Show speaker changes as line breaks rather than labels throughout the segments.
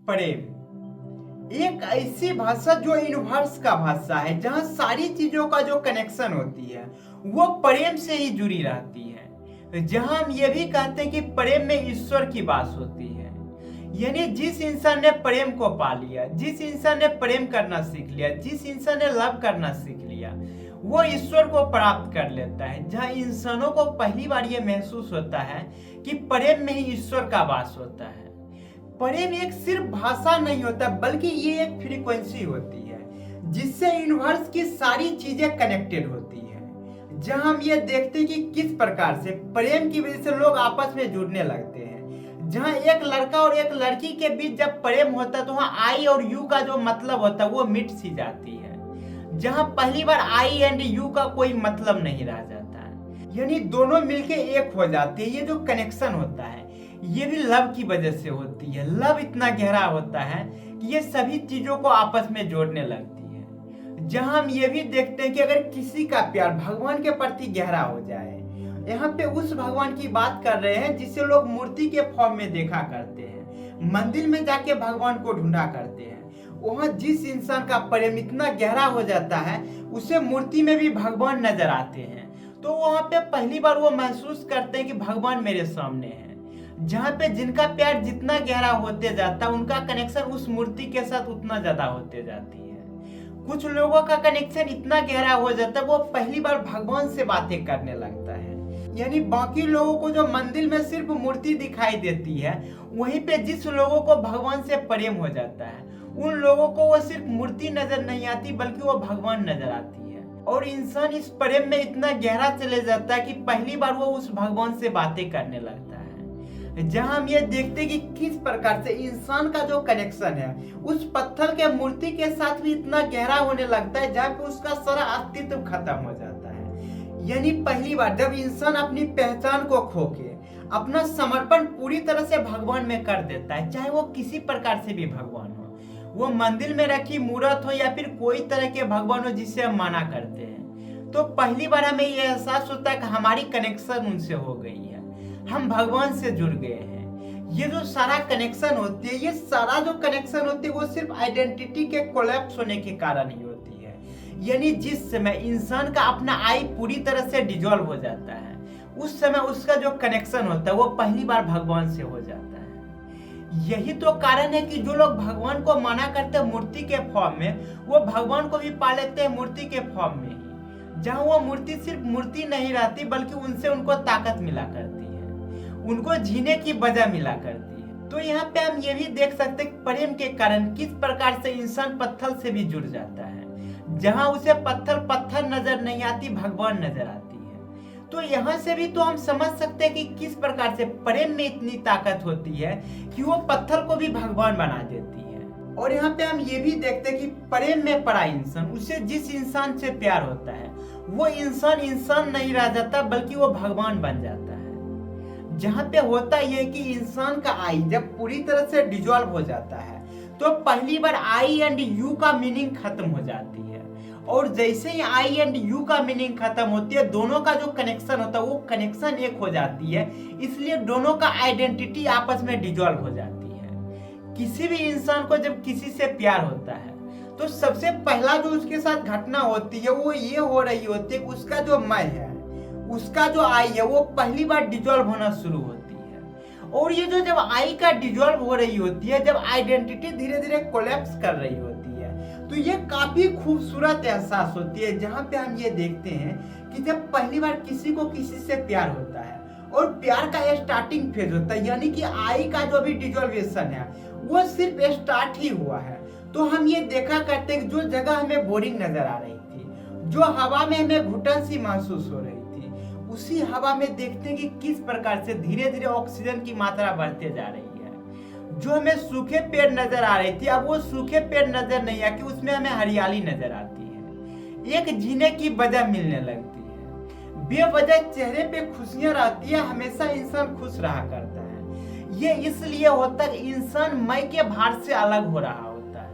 प्रेम एक ऐसी भाषा जो यूनिवर्स का भाषा है, जहां सारी चीजों का जो कनेक्शन होती है वो प्रेम से ही जुड़ी रहती है। जहां हम ये भी कहते हैं कि प्रेम में ईश्वर की बात होती है। यानी जिस इंसान ने प्रेम को पा लिया, जिस इंसान ने प्रेम करना सीख लिया, जिस इंसान ने लव करना सीख लिया, वो ईश्वर को प्राप्त कर लेता है। जहां इंसानों को पहली बार ये महसूस होता है कि प्रेम में ही ईश्वर का वास होता है। प्रेम एक सिर्फ भाषा नहीं होता, बल्कि ये एक फ्रीक्वेंसी होती है जिससे यूनिवर्स की सारी चीजें कनेक्टेड होती है। जहां हम ये देखते हैं कि किस प्रकार से प्रेम की वजह से लोग आपस में जुड़ने लगते हैं। जहां एक लड़का और एक लड़की के बीच जब प्रेम होता है तो वहां आई और यू का जो मतलब होता है वो मिट सी जाती है। जहां पहली बार आई एंड यू का कोई मतलब नहीं रह जाता है, यानी दोनों मिलके एक हो जाते हैं। ये जो कनेक्शन होता है ये भी लव की वजह से होती है। लव इतना गहरा होता है कि ये सभी चीजों को आपस में जोड़ने लगती है। जहां हम ये भी देखते हैं कि अगर किसी का प्यार भगवान के प्रति गहरा हो जाए, यहाँ पे उस भगवान की बात कर रहे हैं जिसे लोग मूर्ति के फॉर्म में देखा करते हैं, मंदिर में जाके भगवान को ढूंढा करते हैं। वहां जिस इंसान का प्रेम इतना गहरा हो जाता है उसे मूर्ति में भी भगवान नजर आते हैं, तो वहां पे पहली बार वो महसूस करते हैं कि भगवान मेरे सामने है। जहाँ पे जिनका प्यार जितना गहरा होते जाता है उनका कनेक्शन उस मूर्ति के साथ उतना ज्यादा होते जाती है। कुछ लोगों का कनेक्शन इतना गहरा हो जाता है वो पहली बार भगवान से बातें करने लगता है। यानी बाकी लोगों को जो मंदिर में सिर्फ मूर्ति दिखाई देती है, वहीं पे जिस लोगों को भगवान से प्रेम हो जाता है उन लोगों को वो सिर्फ मूर्ति नजर नहीं आती बल्कि वो भगवान नजर आती है। और इंसान इस प्रेम में इतना गहरा चले जाता है कि पहली बार वो उस भगवान से बातें करने लगता है। जहां हम ये देखते हैं कि किस प्रकार से इंसान का जो कनेक्शन है उस पत्थर के मूर्ति के साथ भी इतना गहरा होने लगता है, जहां पे उसका सारा अस्तित्व खत्म हो जाता है। यानी पहली बार जब इंसान अपनी पहचान को खो के अपना समर्पण पूरी तरह से भगवान में कर देता है, चाहे वो किसी प्रकार से भी भगवान हो, वो मंदिर में रखी मूर्त हो या फिर कोई तरह के भगवान हो जिसे हम माना करते हैं, तो पहली बार हमें ये एहसास होता है कि हमारी कनेक्शन उनसे हो गई है, हम भगवान से जुड़ गए हैं। ये जो सारा कनेक्शन होती है, ये सारा जो कनेक्शन होती है वो सिर्फ आइडेंटिटी के कोलैप्स होने के कारण ही होती है। यानी जिस समय इंसान का अपना आई पूरी तरह से डिजॉल्व हो जाता है, उस समय उसका जो कनेक्शन होता है वो पहली बार भगवान से हो जाता है। यही तो कारण है कि जो लोग भगवान को माना करते हैं मूर्ति के फॉर्म में, वो भगवान को भी पा लेते हैं मूर्ति के फॉर्म में ही। जहां वो मूर्ति सिर्फ मूर्ति नहीं रहती बल्कि उनसे उनको ताकत मिला करती है, उनको जीने की वजह मिला करती है। तो यहाँ पे हम ये भी देख सकते हैं प्रेम के कारण किस प्रकार से इंसान पत्थर से भी जुड़ जाता है। जहां उसे पत्थर नजर नहीं आती, भगवान नजर आती है। तो यहाँ से भी तो हम समझ सकते हैं कि किस प्रकार से प्रेम में इतनी ताकत होती है कि वो पत्थर को भी भगवान बना देती है। और यहाँ पे हम ये भी देखते हैं कि प्रेम में पड़ा इंसान, उसे जिस इंसान से प्यार होता है वो इंसान नहीं रह जाता बल्कि वो भगवान बन जाता है। जहां पे होता यह कि इंसान का आई जब पूरी तरह से डिजॉल्व हो जाता है तो पहली बार आई एंड यू का मीनिंग खत्म हो जाती है। और जैसे ही आई एंड यू का मीनिंग खत्म होती है, दोनों का जो कनेक्शन होता है वो कनेक्शन एक हो जाती है, इसलिए दोनों का आइडेंटिटी आपस में डिजॉल्व हो जाती है। किसी भी इंसान को जब किसी से प्यार होता है तो सबसे पहला जो उसके साथ घटना होती है वो ये हो रही होती है कि उसका जो मैं है, उसका जो आई है वो पहली बार डिजॉल्व होना शुरू होती है। और ये जो जब आई का डिजॉल्व हो रही होती है, जब आइडेंटिटी धीरे धीरे कोलैप्स कर रही होती है, तो ये काफी खूबसूरत एहसास होती है। जहां पे हम ये देखते हैं कि जब पहली बार किसी को किसी से प्यार होता है और प्यार का स्टार्टिंग फेज होता है, यानी कि आई का जो भी डिजॉल्वेशन है वो सिर्फ स्टार्ट ही हुआ है, तो हम ये देखा करते हैं जो जगह हमें बोरिंग नजर आ रही थी, जो हवा में हमें घुटन सी महसूस हो रही थी, उसी हवा में देखते हैं कि किस प्रकार से धीरे धीरे ऑक्सीजन की मात्रा बढ़ते जा रही है। जो हमें सूखे पेड़ नजर आ रही थी, अब वो सूखे पेड़ नजर नहीं आती, उसमें हमें हरियाली नजर आती है, एक जीने की वजह मिलने लगती है। बेवजह चेहरे पे खुशियां रहती है, हमेशा इंसान खुश रहा करता है। ये इसलिए होता है कि इंसान मैं के भार से अलग हो रहा होता है।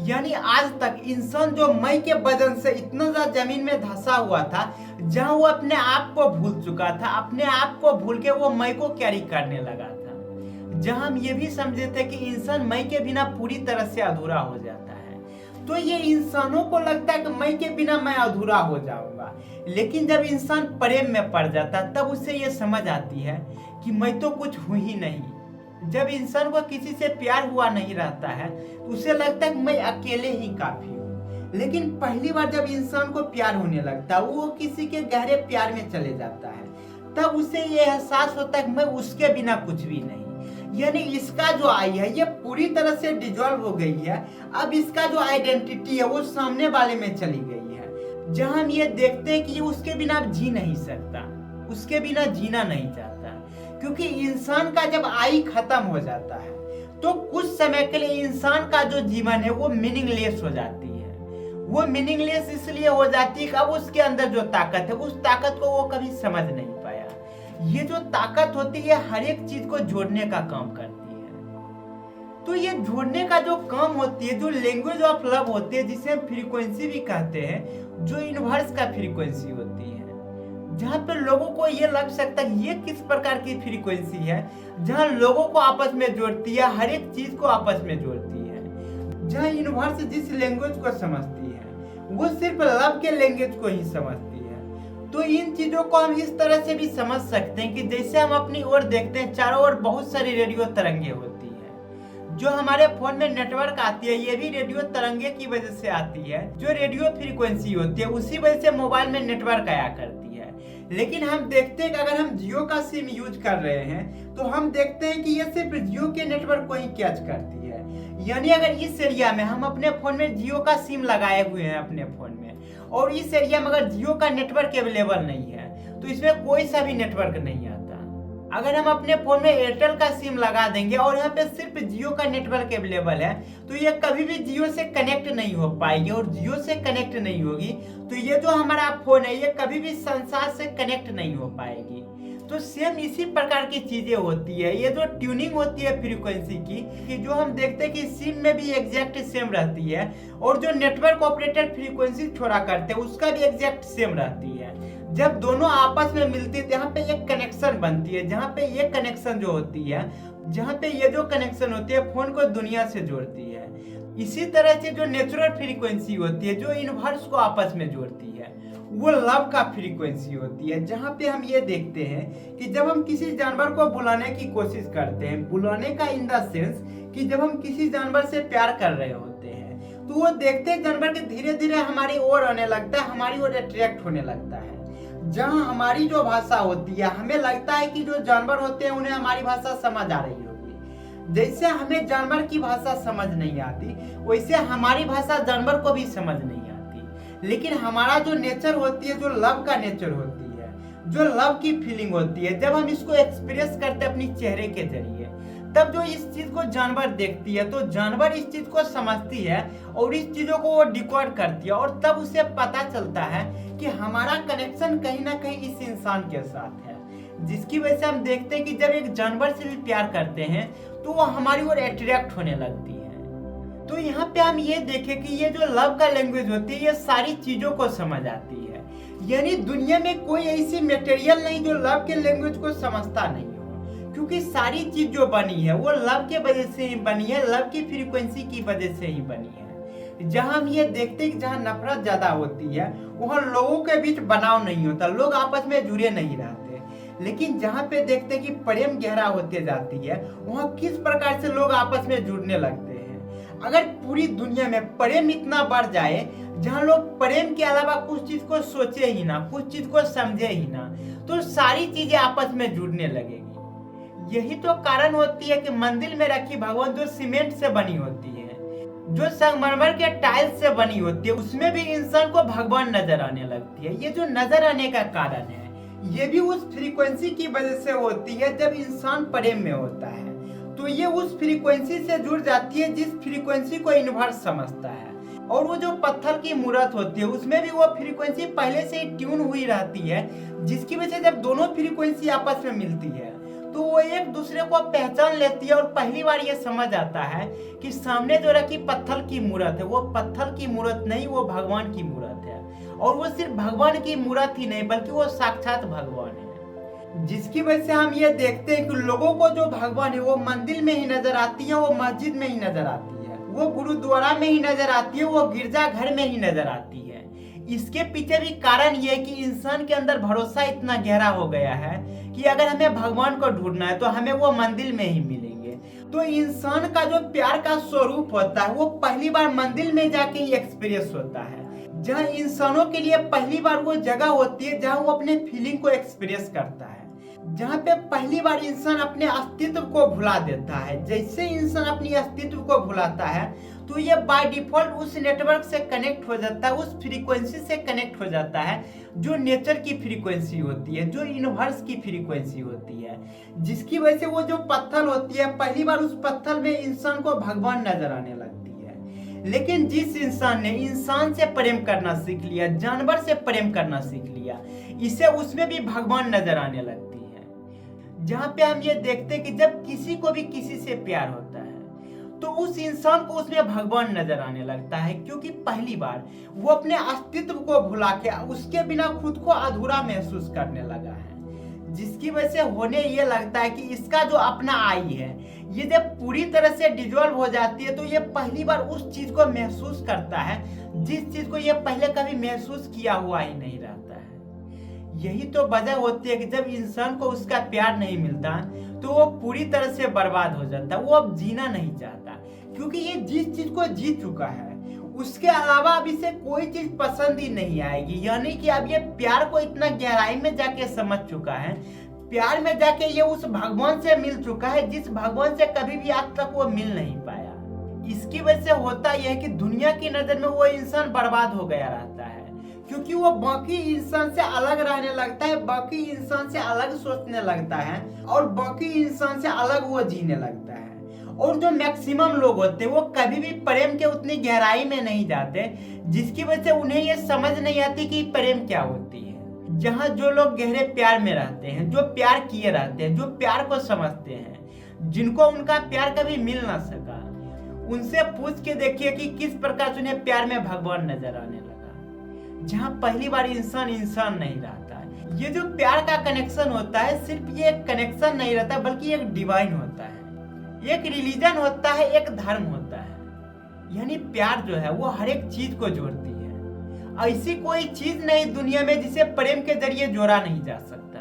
यानी आज तक इंसान जो मैं के वजन से इतना ज्यादा जमीन में धंसा हुआ था, जहां वो अपने आप को भूल चुका था, अपने आप को भूल के वो मैं को कैरी करने लगा था। जहां हम ये भी समझे थे कि इंसान मई के बिना पूरी तरह से अधूरा हो जाता है। तो ये इंसानों को लगता है कि मई के बिना मैं अधूरा हो जाऊंगा, लेकिन जब इंसान प्रेम में पड़ जाता है तब उसे ये समझ आती है कि मैं तो कुछ हूं ही नहीं। जब इंसान को किसी से प्यार हुआ नहीं रहता है तो उसे लगता है कि मैं अकेले ही काफी हूँ। लेकिन पहली बार जब इंसान को प्यार होने लगता है, वो किसी के गहरे प्यार में चले जाता है, तब उसे ये एहसास होता है कि मैं उसके बिना कुछ भी नहीं। यानी इसका जो आई है ये पूरी तरह से डिजॉल्व हो गई है। अब इसका जो आइडेंटिटी है वो सामने वाले में चली गई है, जहां हम ये देखते हैं कि ये उसके बिना अब जी नहीं सकता, उसके बिना जीना नहीं चाहता। क्योंकि इंसान का जब आई खत्म हो जाता है तो कुछ समय के लिए इंसान का जो जीवन है वो मीनिंगलेस हो जाती है। वो मीनिंगलेस इसलिए हो जाती है कि अब उसके अंदर जो ताकत है उस ताकत को वो कभी समझ नहीं पाया। ये जो ताकत होती है हर एक चीज को जोड़ने का काम करती है। तो ये जोड़ने का जो काम होती है, जो लैंग्वेज ऑफ लव होती है, जिसे हम फ्रीक्वेंसी भी कहते हैं, जो यूनिवर्स का फ्रीक्वेंसी होती है, जहाँ पे लोगों को ये लग सकता है ये किस प्रकार की फ्रीक्वेंसी है, जहाँ लोगों को आपस में जोड़ती है, हर एक चीज को आपस में जोड़ती है। जहाँ यूनिवर्स जिस लैंग्वेज को समझती है वो सिर्फ लव के लैंग्वेज को ही समझती है। तो इन चीजों को हम इस तरह से भी समझ सकते हैं कि जैसे हम अपनी ओर देखते हैं, चारों ओर बहुत सारी रेडियो तरंगे होती है। जो हमारे फोन में नेटवर्क आती है ये भी रेडियो तरंगे की वजह से आती है। जो रेडियो फ्रीक्वेंसी होती है उसी वजह से मोबाइल में नेटवर्क आया करती है। लेकिन हम देखते हैं कि अगर हम जियो का सिम यूज कर रहे हैं तो हम देखते हैं कि ये सिर्फ जियो के नेटवर्क को ही कैच करती है। यानी अगर इस एरिया में हम अपने फोन में जियो का सिम लगाए हुए हैं अपने फोन में, और इस एरिया में अगर जियो का नेटवर्क अवेलेबल नहीं है तो इसमें कोई सा भी नेटवर्क नहीं आता। अगर हम अपने फोन में एयरटेल का सिम लगा देंगे और यहाँ पे सिर्फ जियो का नेटवर्क अवेलेबल है तो ये कभी भी जियो से कनेक्ट नहीं हो पाएगी, और जियो से कनेक्ट नहीं होगी तो ये जो हमारा फोन है ये कभी भी संसार से कनेक्ट नहीं हो पाएगी। तो सेम इसी प्रकार की चीजें होती है। ये जो ट्यूनिंग होती है फ्रीक्वेंसी की, कि जो हम देखते हैं कि सिम में भी एग्जैक्ट सेम रहती है, और जो नेटवर्क ऑपरेटर फ्रीक्वेंसी छोड़ा करते हैं उसका भी एग्जैक्ट सेम रहती है। जब दोनों आपस में मिलती है यहाँ पे एक कनेक्शन बनती है, जहाँ पे ये कनेक्शन जो होती है, जहाँ पे ये जो कनेक्शन होती है फोन को दुनिया से जोड़ती है। इसी तरह से जो नेचुरल फ्रीक्वेंसी होती है जो यूनिवर्स को आपस में जोड़ती है वो लव का फ्रीक्वेंसी होती है। जहाँ पे हम ये देखते हैं कि जब हम किसी जानवर को बुलाने की कोशिश करते हैं, बुलाने का इन द सेंस कि जब हम किसी जानवर से प्यार कर रहे होते हैं तो वो देखते हैं जानवर के धीरे धीरे हमारी ओर आने लगता है, हमारी ओर अट्रैक्ट होने लगता है। जहाँ हमारी जो भाषा होती है हमें लगता है कि जो जानवर होते हैं उन्हें हमारी भाषा समझ आ रही होगी। जैसे हमें जानवर की भाषा समझ नहीं आती वैसे हमारी भाषा जानवर को भी समझ नहीं आती। लेकिन हमारा जो नेचर होती है, जो लव का नेचर होती है, जो लव की फीलिंग होती है, जब हम इसको एक्सप्रेस करते हैं अपनी चेहरे के जरिए, तब जो इस चीज को जानवर देखती है तो जानवर इस चीज को समझती है और इस चीजों को वो डिकोड करती है, और तब उसे पता चलता है कि हमारा कनेक्शन कहीं ना कहीं इस इंसान के साथ है। जिसकी वजह से हम देखते हैं कि जब एक जानवर से भी प्यार करते हैं तो वो हमारी ओर अट्रैक्ट होने लगती है। तो यहाँ पे हम ये देखें कि ये जो लव का लैंग्वेज होती है ये सारी चीजों को समझ आती है। यानी दुनिया में कोई ऐसी मटेरियल नहीं जो लव के लैंग्वेज को समझता नहीं हो, क्योंकि सारी चीज जो बनी है वो लव के वजह से ही बनी है, लव की फ्रीक्वेंसी की वजह से ही बनी है। जहां हम ये देखते हैं कि जहां नफरत ज्यादा होती है वहां लोगों के बीच बनाव नहीं होता, लोग आपस में जुड़े नहीं रहते। लेकिन जहां पे देखते हैं कि प्रेम गहरा होते जाती है वहां किस प्रकार से लोग आपस में जुड़ने लगते हैं। अगर पूरी दुनिया में प्रेम इतना बढ़ जाए जहां लोग प्रेम के अलावा कुछ चीज को सोचे ही ना, कुछ चीज को समझे ही ना, तो सारी चीजें आपस में जुड़ने लगेगी। यही तो कारण होती है कि मंदिर में रखी भगवान जो सीमेंट से बनी होती है, जो संगमरमर के टाइल्स से बनी होती है, उसमें भी इंसान को भगवान नजर आने लगती है। ये जो नजर आने का कारण है ये भी उस फ्रीक्वेंसी की वजह से होती है। जब इंसान प्रेम में होता है तो ये उस फ्रीक्वेंसी से जुड़ जाती है जिस फ्रीक्वेंसी को यूनिवर्स समझता है। और वो जो पत्थर की मूर्त होती है उसमें भी वो फ्रीक्वेंसी पहले से ही ट्यून हुई रहती है, जिसकी वजह से जब दोनों फ्रीक्वेंसी आपस में मिलती है तो वो एक दूसरे को पहचान लेती है। और पहली बार ये समझ आता है कि सामने जो रखी पत्थर की मूर्त है वो पत्थर की मूर्त नहीं, वो भगवान की मूर्त है। और वो सिर्फ भगवान की मूर्त ही नहीं बल्कि वो साक्षात भगवान है। जिसकी वजह से हम ये देखते हैं कि लोगों को जो भगवान है वो मंदिर में ही नजर आती है, वो मस्जिद में ही नजर आती है, वो गुरुद्वारा में ही नजर आती है, वो गिरजा घर में ही नजर आती है। इसके पीछे भी कारण ये है कि इंसान के अंदर भरोसा इतना गहरा हो गया है कि अगर हमें भगवान को ढूंढना है तो हमें वो मंदिर में ही मिलेंगे। तो इंसान का जो प्यार का स्वरूप होता है वो पहली बार मंदिर में जाके ही एक्सपीरियंस होता है, जहाँ इंसानों के लिए पहली बार वो जगह होती है जहाँ वो अपने फीलिंग को एक्सपीरियंस करता है, जहाँ पे पहली बार इंसान अपने अस्तित्व को भुला देता है। जैसे इंसान अपनी अस्तित्व को भुलाता है तो ये बाय डिफॉल्ट उस नेटवर्क से कनेक्ट हो जाता है, उस फ्रीक्वेंसी से कनेक्ट हो जाता है जो नेचर की फ्रीक्वेंसी होती है, जो यूनिवर्स की फ्रीक्वेंसी होती है, जिसकी वजह से वो जो पत्थर होती है पहली बार उस पत्थर में इंसान को भगवान नजर आने लगती है। लेकिन जिस इंसान ने इंसान से प्रेम करना सीख लिया, जानवर से प्रेम करना सीख लिया, इसे उसमें भी भगवान नजर आने लगती है। जहाँ पे हम ये देखते हैं कि जब किसी को भी किसी से प्यार होता है तो उस इंसान को उसमें भगवान नजर आने लगता है, क्योंकि पहली बार वो अपने अस्तित्व को भुला के उसके बिना खुद को अधूरा महसूस करने लगा है। जिसकी वजह से होने ये लगता है कि इसका जो अपना आई है ये जब पूरी तरह से डिजॉल्व हो जाती है तो ये पहली बार उस चीज को महसूस करता है जिस चीज को ये पहले कभी महसूस किया हुआ ही नहीं रहता है। यही तो वजह होती है कि जब इंसान को उसका प्यार नहीं मिलता तो वो पूरी तरह से बर्बाद हो जाता है, वो अब जीना नहीं चाहता, क्योंकि ये जिस चीज को जी चुका है उसके अलावा अब इसे कोई चीज पसंद ही नहीं आएगी। यानी कि अब ये प्यार को इतना गहराई में जाके समझ चुका है, प्यार में जाके ये उस भगवान से मिल चुका है जिस भगवान से कभी भी आज तक वो मिल नहीं पाया। इसकी वजह से होता यह है कि दुनिया की नजर में वो इंसान बर्बाद हो गया रहता है, क्योंकि वो बाकी इंसान से अलग रहने लगता है, बाकी इंसान से अलग सोचने लगता है और बाकी इंसान से अलग वो जीने लगता है। और जो मैक्सिमम लोग होते हैं वो कभी भी प्रेम के उतनी गहराई में नहीं जाते, जिसकी वजह से उन्हें ये समझ नहीं आती कि प्रेम क्या होती है। जहाँ जो लोग गहरे प्यार में रहते हैं, जो प्यार किए रहते हैं, जो प्यार को समझते हैं, जिनको उनका प्यार कभी मिल ना सका, उनसे पूछ के देखिए कि किस प्रकार से उन्हें प्यार में भगवान नजर आने लगा। जहाँ पहली बार इंसान इंसान नहीं रहता है। ये जो प्यार का कनेक्शन होता है सिर्फ ये एक कनेक्शन नहीं रहता बल्कि एक डिवाइन होता है, एक रिलीजन होता है, एक धर्म होता है। यानी प्यार जो है वो हर एक चीज को जोड़ती है। ऐसी कोई चीज नहीं दुनिया में जिसे प्रेम के जरिए जोड़ा नहीं जा सकता।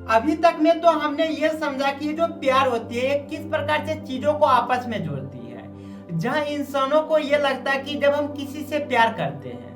अभी तक में तो हमने ये समझा कि ये जो प्यार होती है किस प्रकार से चीजों को आपस में जोड़ती है। जहाँ इंसानों को ये लगता है कि जब हम किसी से प्यार करते हैं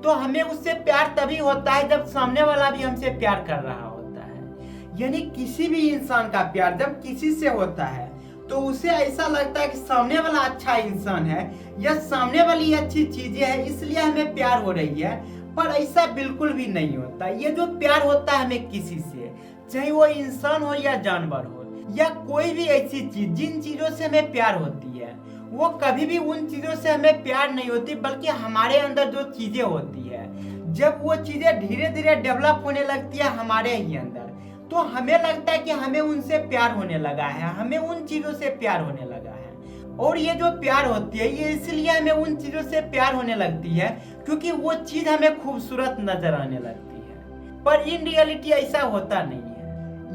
तो हमें उससे प्यार तभी होता है जब सामने वाला भी हमसे प्यार कर रहा होता है। यानी किसी भी इंसान का प्यार जब किसी से होता है तो उसे ऐसा लगता है कि सामने वाला अच्छा इंसान है या सामने वाली अच्छी चीजें हैं इसलिए हमें प्यार हो रही है, पर ऐसा बिल्कुल भी नहीं होता। ये जो प्यार होता है हमें किसी से, चाहे वो इंसान हो या जानवर हो या कोई भी ऐसी चीज, जिन चीजों से हमें प्यार होती है वो कभी भी उन चीजों से हमें प्यार नहीं होती, बल्कि हमारे अंदर जो चीजें होती है जब वो चीजें धीरे धीरे डेवलप होने लगती है हमारे ही अंदर, तो हमें लगता है कि हमें उनसे प्यार होने लगा है, हमें उन चीजों से प्यार होने लगा है। और ये जो प्यार होती है ये इसलिए हमें उन चीजों से प्यार होने लगती है क्योंकि वो चीज हमें खूबसूरत नजर आने लगती है, पर इन रियलिटी ऐसा होता नहीं है।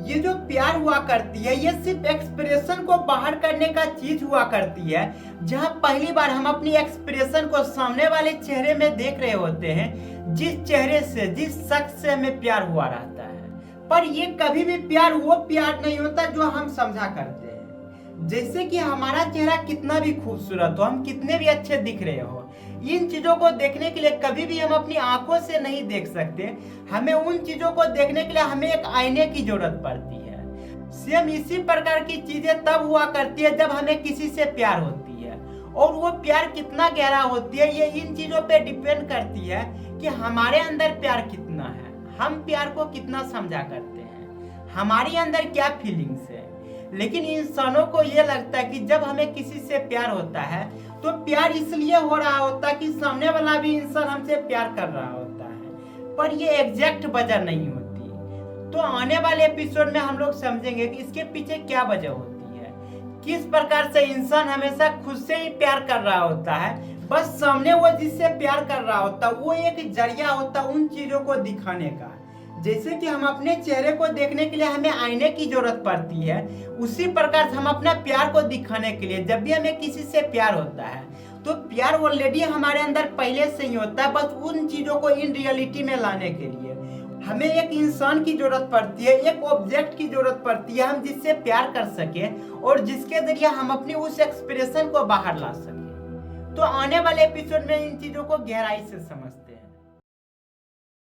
ये जो प्यार हुआ करती है ये सिर्फ एक्सप्रेशन को बाहर करने का चीज हुआ करती है, जहाँ पहली बार हम अपनी एक्सप्रेशन को सामने वाले चेहरे में देख रहे होते हैं, जिस चेहरे से, जिस शख्स से हमें प्यार हुआ रहता है। पर ये कभी भी प्यार वो प्यार नहीं होता जो हम समझा करते हैं। जैसे कि हमारा चेहरा कितना भी खूबसूरत हो, हम कितने भी अच्छे दिख रहे हो, इन चीजों को देखने के लिए कभी भी हम अपनी आंखों से नहीं देख सकते। हमें उन चीजों को देखने के लिए हमें एक आईने की जरूरत पड़ती है। सेम इसी प्रकार की चीजें तब हुआ करती है जब हमें किसी से प्यार होती है, और वो प्यार कितना गहरा होती है ये इन चीजों पे डिपेंड करती है कि हमारे अंदर प्यार कितना है, हम प्यार को कितना समझा करते हैं, हमारे अंदर क्या फीलिंग्स है। लेकिन इंसानों को ये लगता है कि जब हमें किसी से प्यार होता है तो प्यार इसलिए हो रहा होता है कि सामने वाला भी इंसान हमसे प्यार कर रहा होता है, पर ये एग्जैक्ट वजह नहीं होती। तो आने वाले एपिसोड में हम लोग समझेंगे कि इसके पीछे क्या वजह होती है, किस प्रकार से इंसान हमेशा खुद से ही प्यार कर रहा होता है, बस सामने वो जिससे प्यार कर रहा होता है वो एक जरिया होता उन चीजों को दिखाने का जैसे कि हम अपने चेहरे को देखने के लिए हमें आईने की जरूरत पड़ती है, उसी प्रकार से हम अपना प्यार को दिखाने के लिए जब भी हमें किसी से प्यार होता है तो प्यार ऑलरेडी हमारे अंदर पहले से ही होता है, बस उन चीजों को इन रियलिटी में लाने के लिए हमें एक इंसान की जरूरत पड़ती है, एक ऑब्जेक्ट की जरूरत पड़ती है, हम जिससे प्यार कर सके और जिसके जरिए हम अपनी उस एक्सप्रेशन को बाहर ला सके। तो आने वाले एपिसोड में इन चीजों को गहराई से समझते हैं।